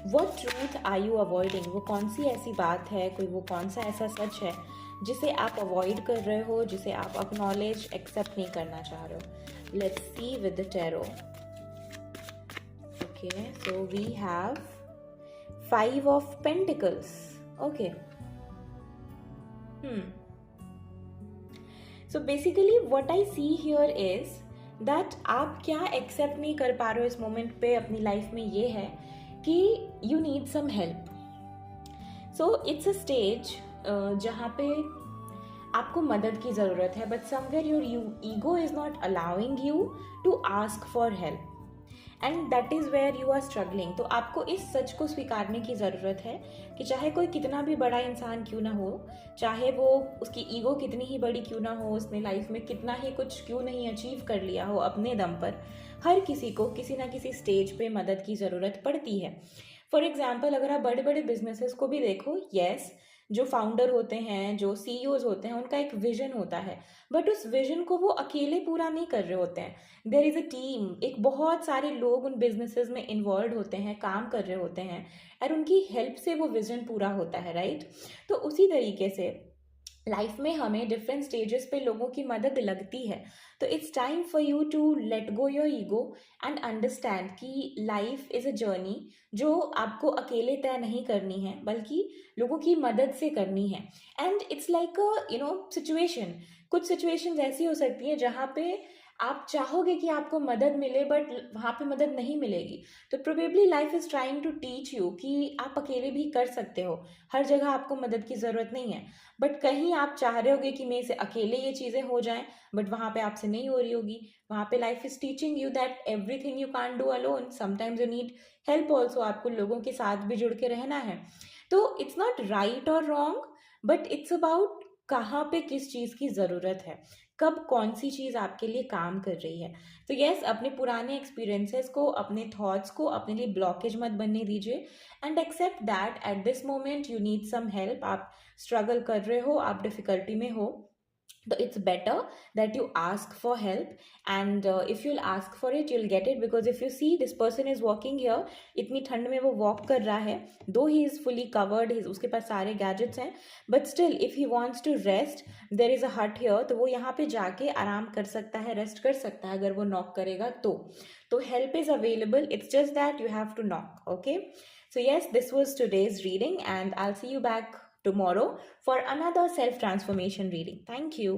What truth are you avoiding? वो कौन सी ऐसी बात है, कोई वो कौन सा ऐसा सच है जिसे आप अवॉइड कर रहे हो, जिसे आप अक्नॉलेज एक्सेप्ट नहीं करना चाह रहे हो? Let's see with the tarot. Okay, so we have 5 of Pentacles. Okay. So basically what I see here is that आप क्या एक्सेप्ट नहीं कर पा रहे हो इस मोमेंट पे अपनी लाइफ में, ये है कि you need some help. So it's a stage जहाँ पे आपको मदद की ज़रूरत है, but somewhere your ego is not allowing you to ask for help, and that is where you are struggling. तो आपको इस सच को स्वीकारने की ज़रूरत है कि चाहे कोई कितना भी बड़ा इंसान क्यों ना हो, चाहे वो उसकी ईगो कितनी ही बड़ी क्यों ना हो, उसने लाइफ में कितना ही कुछ क्यों नहीं अचीव कर लिया हो अपने दम पर, हर किसी को किसी ना किसी स्टेज पे मदद की ज़रूरत पड़ती है. फॉर एग्जाम्पल, अगर आप बड़े बड़े बिजनेसेस को भी देखो, येस, जो फाउंडर होते हैं, जो सीईओज होते हैं, उनका एक विजन होता है, बट उस विजन को वो अकेले पूरा नहीं कर रहे होते हैं. देयर इज़ अ टीम, एक बहुत सारे लोग उन बिजनेसेस में इन्वॉल्व होते हैं, काम कर रहे होते हैं, और उनकी हेल्प से वो विजन पूरा होता है, राइट? तो उसी तरीके से लाइफ में हमें डिफरेंट स्टेजेस पे लोगों की मदद लगती है. तो it's time for you to let go your ego and understand कि लाइफ इज़ अ जर्नी जो आपको अकेले तय नहीं करनी है, बल्कि लोगों की मदद से करनी है. And it's like a situation. कुछ सिचुएशंस ऐसी हो सकती है जहाँ पे आप चाहोगे कि आपको मदद मिले, बट वहाँ पे मदद नहीं मिलेगी. तो probably life is trying to teach you कि आप अकेले भी कर सकते हो, हर जगह आपको मदद की ज़रूरत नहीं है. बट कहीं आप चाह रहे होगे कि मेरे से अकेले ये चीज़ें हो जाएं, बट वहाँ पे आपसे नहीं हो रही होगी. वहाँ पे life is teaching you that everything you can't do alone, sometimes you need help also. आपको लोगों के साथ भी जुड़ के रहना है. तो इट्स नॉट राइट और रॉन्ग, बट इट्स अबाउट कहाँ पे किस चीज़ की ज़रूरत है, कब कौन सी चीज़ आपके लिए काम कर रही है. तो यस, अपने पुराने एक्सपीरियंसेस को, अपने थॉट्स को अपने लिए ब्लॉकेज मत बनने दीजिए, and accept that at this moment you need some help. आप स्ट्रगल कर रहे हो, आप डिफ़िकल्टी में हो, तो it's better that you ask for help. And if you'll ask for it, you'll get it. Because if you see, this person is walking here, इतनी ठंड में वो वॉक कर रहा है, दो ही इज़ फुली कवर्ड, उसके पास सारे गैजेट्स हैं, but still if he wants to rest, there is a hut here, तो वो यहाँ पे जाके आराम कर सकता है, रेस्ट कर सकता है अगर वो नॉक करेगा तो help is available. It's just that you have to knock. Okay, so yes, this was today's reading, and I'll see you back tomorrow for another self transformation reading. Thank you.